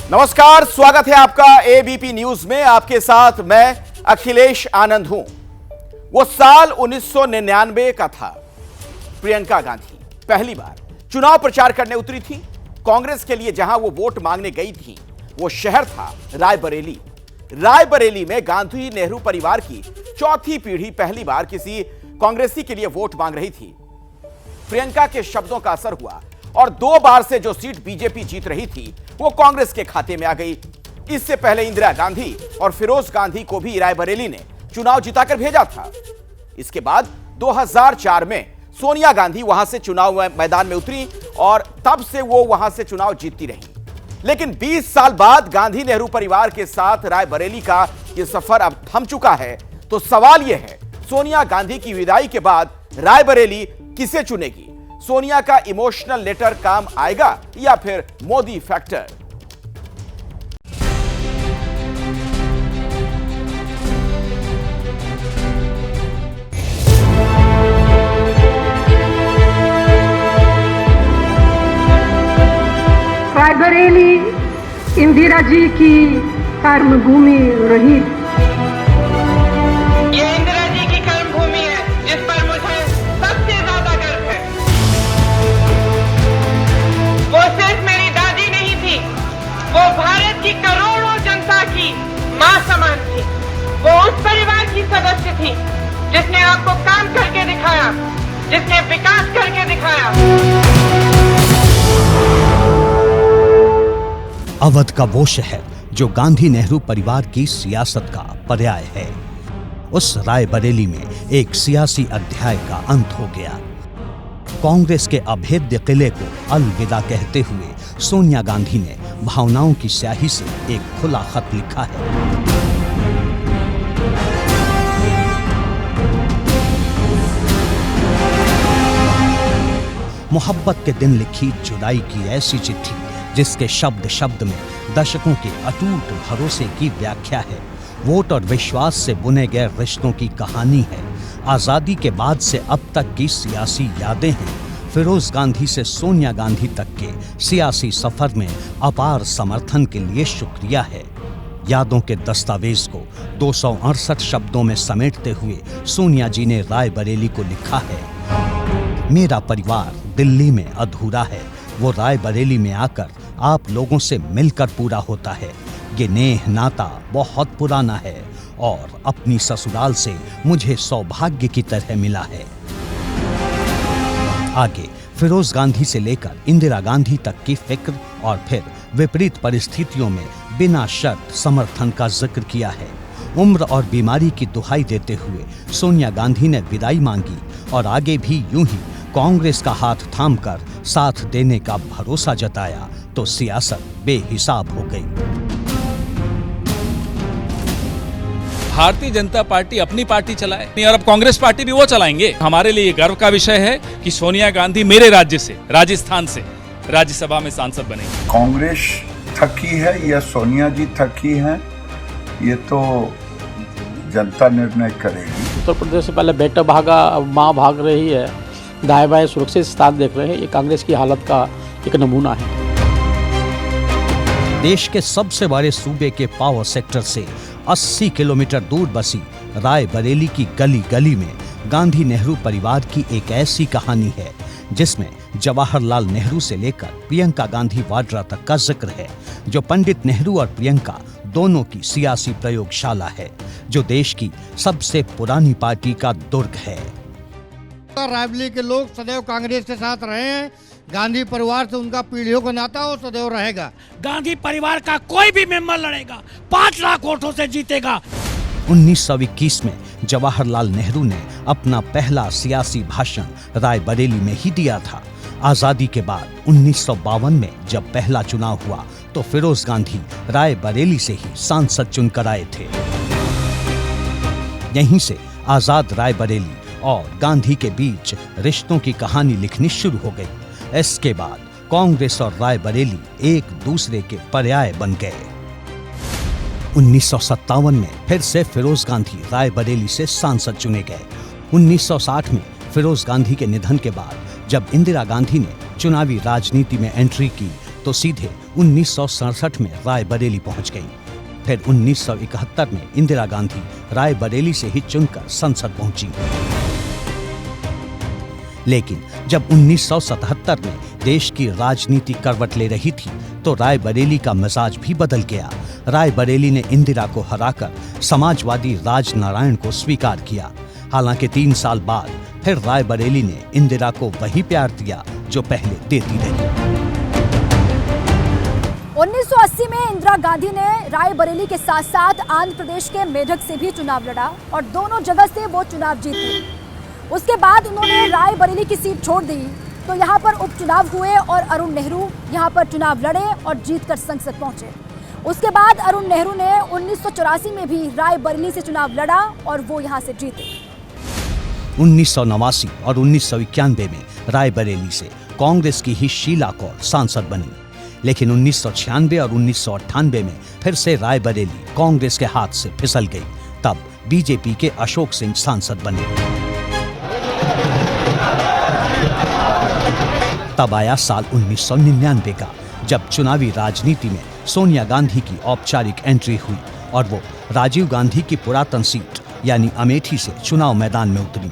नमस्कार, स्वागत है आपका एबीपी न्यूज में। आपके साथ मैं अखिलेश आनंद हूं। वो साल 1999 का था। प्रियंका गांधी पहली बार चुनाव प्रचार करने उतरी थी। कांग्रेस के लिए जहां वो वोट मांगने गई थी, वो शहर था रायबरेली। रायबरेली में गांधी नेहरू परिवार की चौथी पीढ़ी पहली बार किसी कांग्रेसी के लिए वोट मांग रही थी। प्रियंका के शब्दों का असर हुआ और 2 बार से जो सीट बीजेपी जीत रही थी, वो कांग्रेस के खाते में आ गई। इससे पहले इंदिरा गांधी और फिरोज गांधी को भी रायबरेली ने चुनाव जिताकर भेजा था। इसके बाद 2004 में सोनिया गांधी वहां से चुनाव मैदान में उतरी और तब से वो वहां से चुनाव जीतती रही। लेकिन 20 साल बाद गांधी नेहरू परिवार के साथ रायबरेली का यह सफर अब थम चुका है। तो सवाल यह है, सोनिया गांधी की विदाई के बाद रायबरेली किसे चुनेगी? सोनिया का इमोशनल लेटर काम आएगा या फिर मोदी फैक्टर? रायबरेली इंदिरा जी की कर्मभूमि रही। ये इंदिरा जी की कर्मभूमि है जिस पर मुझे सबसे ज्यादा गर्व है। वो सिर्फ मेरी दादी नहीं थी, वो भारत की करोड़ों जनता की मां समान थी। वो उस परिवार की सदस्य थी जिसने आपको काम करके दिखाया, जिसने विकास करके दिखाया। अवध का वो शहर जो गांधी नेहरू परिवार की सियासत का पर्याय है, उस रायबरेली में एक सियासी अध्याय का अंत हो गया। कांग्रेस के अभेद्य किले को अलविदा कहते हुए सोनिया गांधी ने भावनाओं की स्याही से एक खुला खत लिखा है। मोहब्बत के दिन लिखी जुदाई की ऐसी चिट्ठी जिसके शब्द शब्द में दशकों के अटूट भरोसे की व्याख्या है। वोट और विश्वास से बुने गए रिश्तों की कहानी है। आजादी के बाद से अब तक की सियासी यादें हैं। फिरोज गांधी से सोनिया गांधी तक के सियासी सफर में अपार समर्थन के लिए शुक्रिया है। यादों के दस्तावेज को 268 शब्दों में समेटते हुए सोनिया जी ने रायबरेली को लिखा है, मेरा परिवार दिल्ली में अधूरा है, वो रायबरेली में आकर आप लोगों से मिलकर पूरा होता है। ये नेह नाता बहुत पुराना है और अपनी ससुराल से मुझे सौभाग्य की तरह मिला है। आगे फिरोज गांधी से लेकर इंदिरा गांधी तक की फिक्र और फिर विपरीत परिस्थितियों में बिना शर्त समर्थन का जिक्र किया है। उम्र और बीमारी की दुहाई देते हुए सोनिया गांधी ने विदाई मांगी और आगे भी यूं ही कांग्रेस का हाथ थामकर साथ देने का भरोसा जताया तो सियासत बेहिसाब हो गई। भारतीय जनता पार्टी अपनी पार्टी चलाए और अब कांग्रेस पार्टी भी वो चलाएंगे। हमारे लिए गर्व का विषय है कि सोनिया गांधी मेरे राज्य से, राजस्थान से राज्यसभा में सांसद बनेंगी। कांग्रेस थकी है या सोनिया जी थकी हैं, ये तो जनता निर्णय करेगी। उत्तर प्रदेश से पहले बेटा भागा, अब माँ भाग रही है, दाएं बाएं सुरक्षित स्थान देख रहे हैं। ये कांग्रेस की हालत का एक नमूना है। देश के सबसे बड़े सूबे के पावर सेक्टर से 80 किलोमीटर दूर बसी रायबरेली की गली गली में गांधी नेहरू परिवार की एक ऐसी कहानी है जिसमें जवाहरलाल नेहरू से लेकर प्रियंका गांधी वाड्रा तक का जिक्र है, जो पंडित नेहरू और प्रियंका दोनों की सियासी प्रयोगशाला है, जो देश की सबसे पुरानी पार्टी का दुर्ग है। रायबरेली के लोग सदैव कांग्रेस के साथ रहे हैं। गांधी परिवार से उनका पीढ़ियों का नाता हो सदैव रहेगा। गांधी परिवार का कोई भी मेंबर लड़ेगा 5 लाख वोटों से जीतेगा। 1921 में जवाहरलाल नेहरू ने अपना पहला सियासी भाषण रायबरेली में ही दिया था। आजादी के बाद 1952 में जब पहला चुनाव हुआ तो फिरोज गांधी रायबरेली से ही सांसद चुनकर आए थे। यहीं से आजाद रायबरेली और गांधी के बीच रिश्तों की कहानी लिखनी शुरू हो गई। इसके बाद कांग्रेस और रायबरेली एक दूसरे के पर्याय बन गए। 1957 में फिर से फिरोज गांधी रायबरेली से सांसद चुने गए। 1960 में फिरोज गांधी के निधन के बाद जब इंदिरा गांधी ने चुनावी राजनीति में एंट्री की तो सीधे 1967 में रायबरेली पहुंच गई। फिर 1971 में इंदिरा गांधी रायबरेली से ही चुनकर संसद पहुंची। लेकिन जब 1977 में देश की राजनीति करवट ले रही थी तो रायबरेली का मिजाज भी बदल गया। रायबरेली ने इंदिरा को हराकर समाजवादी राजनारायण को स्वीकार किया। हालांकि 3 साल बाद फिर रायबरेली ने इंदिरा को वही प्यार दिया जो पहले देती रही। 1980 में इंदिरा गांधी ने रायबरेली के साथ साथ आंध्र प्रदेश के मेढक से भी चुनाव लड़ा और दोनों जगह से वो चुनाव जीती। उसके बाद उन्होंने रायबरेली की सीट छोड़ दी तो यहाँ पर उपचुनाव हुए और अरुण नेहरू यहाँ पर चुनाव लड़े और जीतकर संसद पहुंचे। उसके बाद अरुण नेहरू ने 1984 में भी रायबरेली से चुनाव लड़ा और वो यहाँ से जीते। 1989 और 1991 में रायबरेली से कांग्रेस की ही शीला कौर सांसद बनी। लेकिन 1996 और 1998 में फिर से रायबरेली कांग्रेस के हाथ से फिसल गई। तब बीजेपी के अशोक सिंह सांसद बने। तब आया साल 1999 का, जब चुनावी राजनीति में सोनिया गांधी की औपचारिक एंट्री हुई और वो राजीव गांधी की पुरातन सीट यानी अमेठी से चुनाव मैदान में उतरी।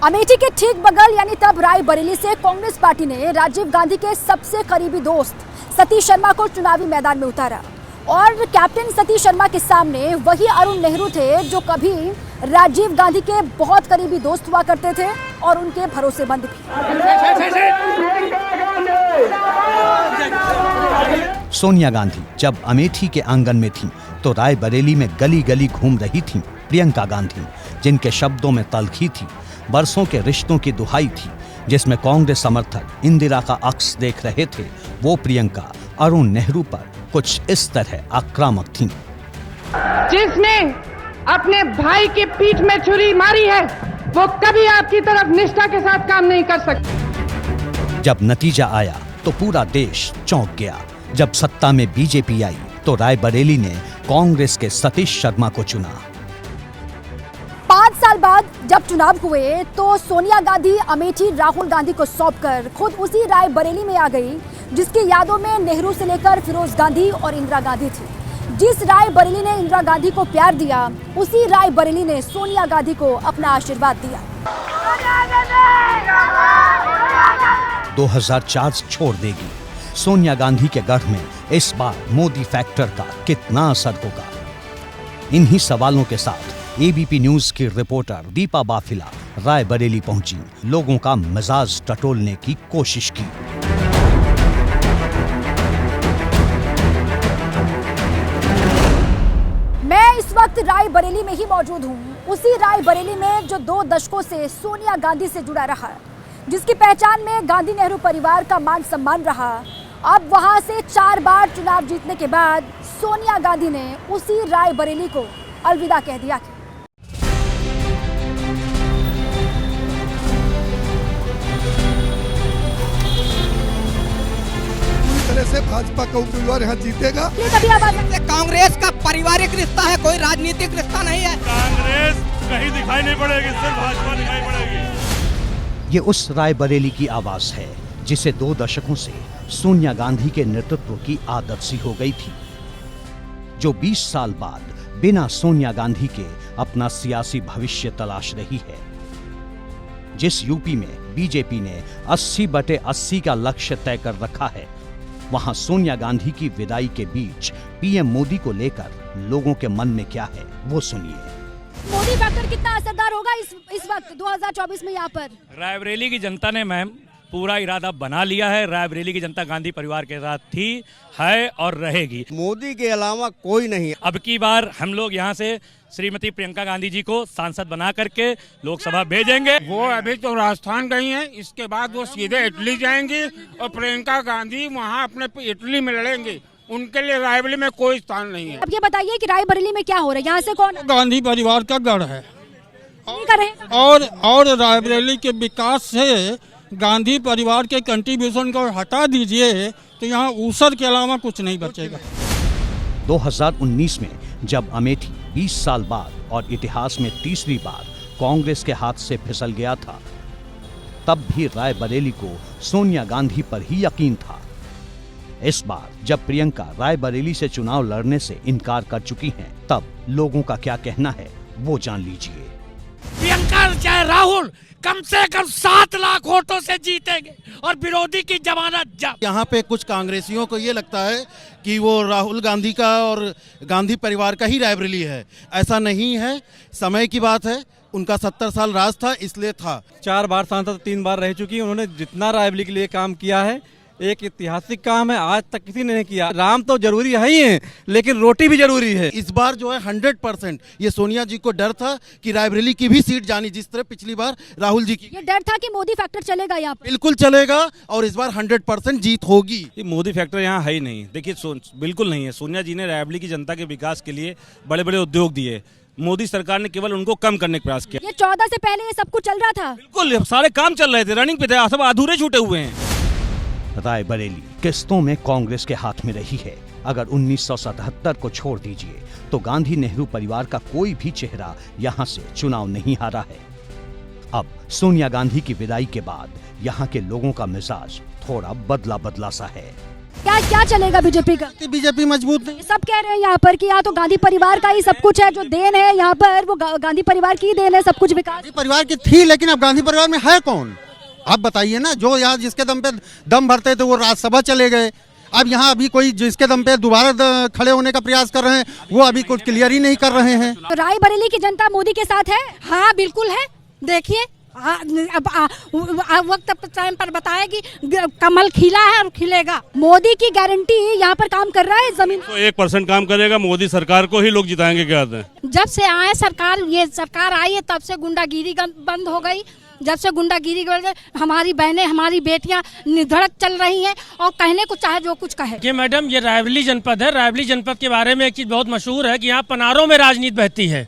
अमेठी के ठीक बगल यानी तब रायबरेली से कांग्रेस पार्टी ने राजीव गांधी के सबसे करीबी दोस्त सतीश शर्मा को चुनावी मैदान में उतारा और कैप्टन सतीश शर्मा के सामने वही अरुण नेहरू थे जो कभी राजीव गांधी के बहुत करीबी दोस्त हुआ करते थे और उनके भरोसेमंद भी। सोनिया गांधी जब अमेठी के आंगन में थीं, तो रायबरेली में गली गली घूम रही थीं प्रियंका गांधी, जिनके शब्दों में तलखी थी, बरसों के रिश्तों की दुहाई थी, जिसमें कांग्रेस समर्थक इंदिरा का अक्स देख रहे थे। वो प्रियंका अरुण नेहरू पर कुछ इस तरह आक्रामक थीं। जिसने अपने भाई की पीठ में छुरी मारी है वो कभी आपकी तरफ निष्ठा के साथ काम नहीं कर सकता। जब नतीजा आया तो पूरा देश चौंक गया। जब सत्ता में बीजेपी आई तो रायबरेली ने कांग्रेस के सतीश शर्मा को चुना। 5 साल बाद जब चुनाव हुए तो सोनिया गांधी अमेठी राहुल गांधी को सौंपकर खुद उसी रायबरेली में आ गई, जिसकी यादों में नेहरू से लेकर फिरोज गांधी और इंदिरा गांधी थी। जिस रायबरेली ने इंदिरा गांधी को प्यार दिया, उसी रायबरेली ने सोनिया गांधी को अपना आशीर्वाद दिया। 2004 छोड़ देगी। सोनिया गांधी के गढ़ में इस बार मोदी फैक्टर का कितना असर होगा? इन्हीं सवालों के साथ एबीपी न्यूज की रिपोर्टर दीपा बाफिला रायबरेली पहुंची, लोगों का मिजाज टटोलने की कोशिश की। मैं इस वक्त रायबरेली में ही मौजूद हूँ, उसी रायबरेली में जो 2 दशकों से सोनिया गांधी से जुड़ा रहा, जिसकी पहचान में गांधी नेहरू परिवार का मान सम्मान रहा। अब वहां से 4 बार चुनाव जीतने के बाद सोनिया गांधी ने उसी रायबरेली को अलविदा कह दिया। से भाजपा का उम्मीदवार यहाँ जीतेगा। कांग्रेस का पारिवारिक रिश्ता है, कोई राजनीतिक रिश्ता नहीं है। कांग्रेस कहीं दिखाई नहीं पड़ेगी, सिर्फ भाजपा दिखाई पड़ेगी। ये उस रायबरेली की आवाज है जिसे 2 दशकों से सोनिया गांधी के नेतृत्व की आदत सी हो गई थी, जो 20 साल बाद बिना सोनिया गांधी के अपना सियासी भविष्य तलाश रही है। जिस यूपी में बीजेपी ने 80/80 का लक्ष्य तय कर रखा है, वहां सोनिया गांधी की विदाई के बीच पीएम मोदी को लेकर लोगों के मन में क्या है, वो सुनिए। मोदी फैक्टर कितना असरदार होगा इस वक्त 2024 में यहाँ पर? रायबरेली की जनता ने मैम पूरा इरादा बना लिया है। रायबरेली की जनता गांधी परिवार के साथ थी, है और रहेगी। मोदी के अलावा कोई नहीं। अब की बार हम लोग यहाँ से श्रीमती प्रियंका गांधी जी को सांसद बना करके लोकसभा भेजेंगे। वो अभी तो राजस्थान गई हैं, इसके बाद वो सीधे इटली जाएंगी और प्रियंका गांधी वहाँ अपने इटली में लड़ेंगे। उनके लिए रायबरेली में कोई स्थान नहीं है। अब ये बताइए कि रायबरेली में क्या हो रहा है, यहाँ से कौन? गांधी परिवार का गढ़ है करे? और रायबरेली के विकास से गांधी परिवार के कंट्रीब्यूशन को हटा दीजिए तो यहाँ ऊसर के अलावा कुछ नहीं बचेगा। 2019 में जब अमेठी 20 साल बाद और इतिहास में तीसरी बार कांग्रेस के हाथ से फिसल गया था, तब भी रायबरेली को सोनिया गांधी पर ही यकीन था इस बार जब प्रियंका रायबरेली से चुनाव लड़ने से इनकार कर चुकी हैं, तब लोगों का क्या कहना है वो जान लीजिए। प्रियंका चाहे राहुल कम से कम 7 लाख वोटों से जीतेंगे और विरोधी की जमानत जब्त। यहाँ पे कुछ कांग्रेसियों को ये लगता है कि वो राहुल गांधी का और गांधी परिवार का ही रायबरेली है। ऐसा नहीं है, समय की बात है। उनका 70 साल राज था, इसलिए था। 4 बार सांसद, 3 बार रह चुकी है। उन्होंने जितना रायबरेली के लिए काम किया है, एक ऐतिहासिक काम है, आज तक किसी ने नहीं किया। राम तो जरूरी है ही है, लेकिन रोटी भी जरूरी है। इस बार जो है 100% ये सोनिया जी को डर था कि रायबरेली की भी सीट जानी, जिस तरह पिछली बार राहुल जी की। ये डर था कि मोदी फैक्टर चलेगा यहाँ पर। बिल्कुल चलेगा और इस बार 100% जीत होगी। मोदी फैक्टर यहाँ है ही नहीं। देखिए बिल्कुल नहीं है। सोनिया जी ने रायबरेली की जनता के विकास के लिए बड़े बड़े उद्योग दिए। मोदी सरकार ने केवल उनको कम करने का प्रयास किया। ये 14 से पहले ये सब कुछ चल रहा था। बिल्कुल सारे काम चल रहे थे, रनिंग पे थे, सब अधूरे छूटे हुए हैं। रायबरेली किस्तों में कांग्रेस के हाथ में रही है। अगर 1977 को छोड़ दीजिए तो गांधी नेहरू परिवार का कोई भी चेहरा यहाँ से चुनाव नहीं हारा है। अब सोनिया गांधी की विदाई के बाद यहाँ के लोगों का मिजाज थोड़ा बदला सा है। क्या चलेगा बीजेपी का? बीजेपी मजबूत नहीं। सब कह रहे हैं यहाँ पर कि यहाँ तो गांधी परिवार का ही सब कुछ है, जो देन है यहाँ पर वो गांधी परिवार की देन है, सब कुछ विकास परिवार की थी। लेकिन अब गांधी परिवार में है कौन? आप बताइए ना। जो यहाँ जिसके दम पे दम भरते थे वो राज्यसभा चले गए। अब यहाँ अभी कोई जिसके दम पे दोबारा खड़े होने का प्रयास कर रहे हैं, वो अभी कुछ क्लियर ही नहीं कर रहे हैं। तो रायबरेली की जनता मोदी के साथ है? हाँ बिल्कुल है। देखिए अब वक्त टाइम पर बताएगी, कमल खिला है और खिलेगा। मोदी की गारंटी यहाँ पर काम कर रहा है। जमीन तो 1% काम करेगा। मोदी सरकार को ही लोग जिताएंगे क्या? जब से आए सरकार, ये सरकार आई है, तब से गुंडागिरी बंद हो गई। जब से गुंडागिरी हमारी बहनें, हमारी बेटियां निधड़क चल रही हैं और कहने को चाहे जो कुछ कहे। ये मैडम, ये रायबरेली जनपद है। रायबरेली जनपद के बारे में एक चीज बहुत मशहूर है कि यहाँ पनारों में राजनीति बहती है।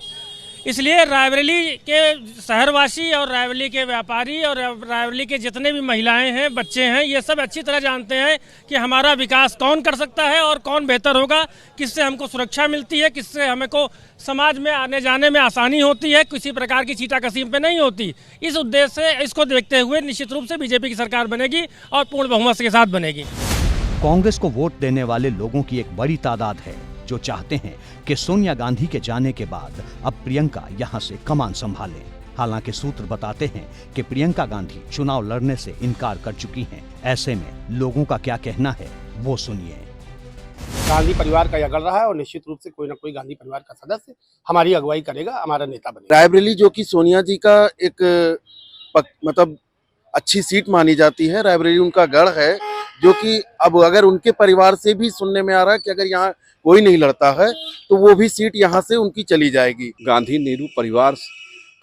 इसलिए रायबरेली के शहरवासी और रायबरेली के व्यापारी और रायबरेली के जितने भी महिलाएं हैं, बच्चे हैं, ये सब अच्छी तरह जानते हैं कि हमारा विकास कौन कर सकता है और कौन बेहतर होगा, किससे हमको सुरक्षा मिलती है, किससे हमको समाज में आने जाने में आसानी होती है, किसी प्रकार की चीटाकसी पे नहीं होती। इस उद्देश्य से, इसको देखते हुए निश्चित रूप से बीजेपी की सरकार बनेगी और पूर्ण बहुमत के साथ बनेगी। कांग्रेस को वोट देने वाले लोगों की एक बड़ी तादाद है जो चाहते हैं कि सोनिया गांधी के जाने के बाद अब प्रियंका यहां से कमान संभालें। हालांकि सूत्र बताते हैं कि प्रियंका गांधी चुनाव लड़ने से इनकार कर चुकी हैं। ऐसे में लोगों का क्या कहना है वो सुनिए। गांधी परिवार का अगल रहा है और निश्चित रूप से कोई ना कोई गांधी परिवार का सदस्य हमारी अगुवाई करेगा, हमारा नेता बनेगा। रायबरेली जो कि सोनिया जी का एक मतलब अच्छी सीट मानी जाती है। रायबरेली उनका गढ़ है, जो कि अब अगर उनके परिवार से भी सुनने में आ रहा है कि अगर यहाँ कोई नहीं लड़ता है तो वो भी सीट यहाँ से उनकी चली जाएगी। गांधी नेहरू परिवार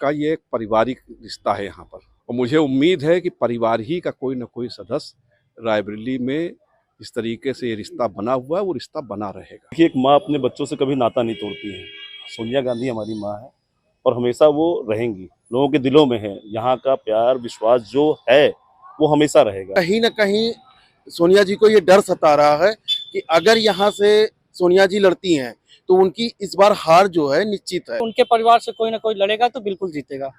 का ये एक पारिवारिक रिश्ता है यहाँ पर, और मुझे उम्मीद है कि परिवार ही का कोई न कोई सदस्य रायबरेली में इस तरीके से ये रिश्ता बना हुआ है, वो रिश्ता बना रहेगा। एक माँ अपने बच्चों से कभी नाता नहीं तोड़ती है। सोनिया गांधी हमारी माँ है और हमेशा वो रहेंगी, लोगों के दिलों में है। यहाँ का प्यार विश्वास जो है वो हमेशा रहेगा। कहीं न कहीं सोनिया जी को ये डर सता रहा है कि अगर यहाँ से सोनिया जी लड़ती हैं तो उनकी इस बार हार जो है निश्चित है। उनके परिवार से कोई ना कोई लड़ेगा तो बिल्कुल जीतेगा।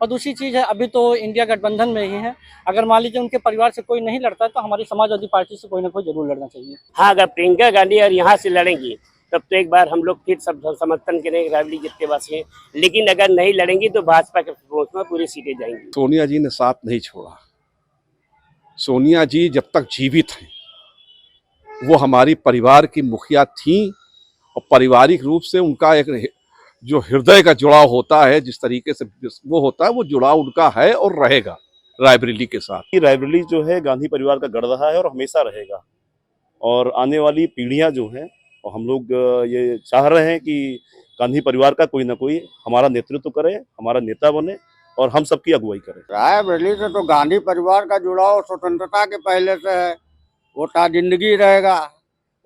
और दूसरी चीज है, अभी तो इंडिया गठबंधन में ही है। अगर मान लीजिए उनके परिवार से कोई नहीं लड़ता है तो हमारी समाजवादी पार्टी से कोई ना कोई जरूर लड़ना चाहिए। हाँ, अगर प्रियंका गांधी और यहाँ से लड़ेंगी तब तो एक बार हम लोग फिर सब समर्थन करेंगे रायबरेली जीत के वासी हैं। लेकिन अगर नहीं लड़ेंगी तो भाजपा के पहुंच में पूरी सीटें जाएंगी। सोनिया जी ने साथ नहीं छोड़ा। सोनिया जी जब तक जीवित हैं वो हमारी परिवार की मुखिया थी, और पारिवारिक रूप से उनका एक जो हृदय का जुड़ाव होता है, जिस तरीके से वो होता है, वो जुड़ाव उनका है और रहेगा रायबरेली के साथ। रायबरेली जो है गांधी परिवार का गढ़ रहा है और हमेशा रहेगा। और आने वाली पीढ़ियां जो हैं, और हम लोग ये चाह रहे हैं कि गांधी परिवार का कोई ना कोई हमारा नेतृत्व करे, हमारा नेता बने और हम सबकी अगुवाई करें। रायबरेली से तो गांधी परिवार का जुड़ाव स्वतंत्रता के पहले से है, वो ता जिंदगी रहेगा।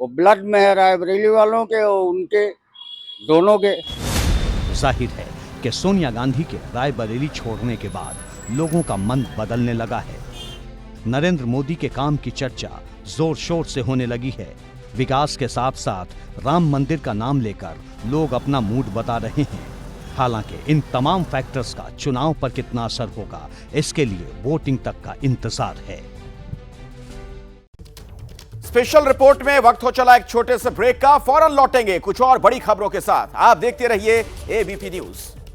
वो ब्लड में है रायबरेली वालों के और उनके दोनों के। जाहिर है कि सोनिया गांधी के रायबरेली छोड़ने के बाद लोगों का मन बदलने लगा है। नरेंद्र मोदी के काम की चर्चा जोर शोर से होने लगी है। विकास के साथ साथ राम मंदिर का नाम लेकर लोग अपना मूड बता रहे हैं। हालांकि इन तमाम फैक्टर्स का चुनाव पर कितना असर होगा, इसके लिए वोटिंग तक का इंतजार है। स्पेशल रिपोर्ट में वक्त हो चला एक छोटे से ब्रेक का। फौरन लौटेंगे कुछ और बड़ी खबरों के साथ। आप देखते रहिए एबीपी न्यूज।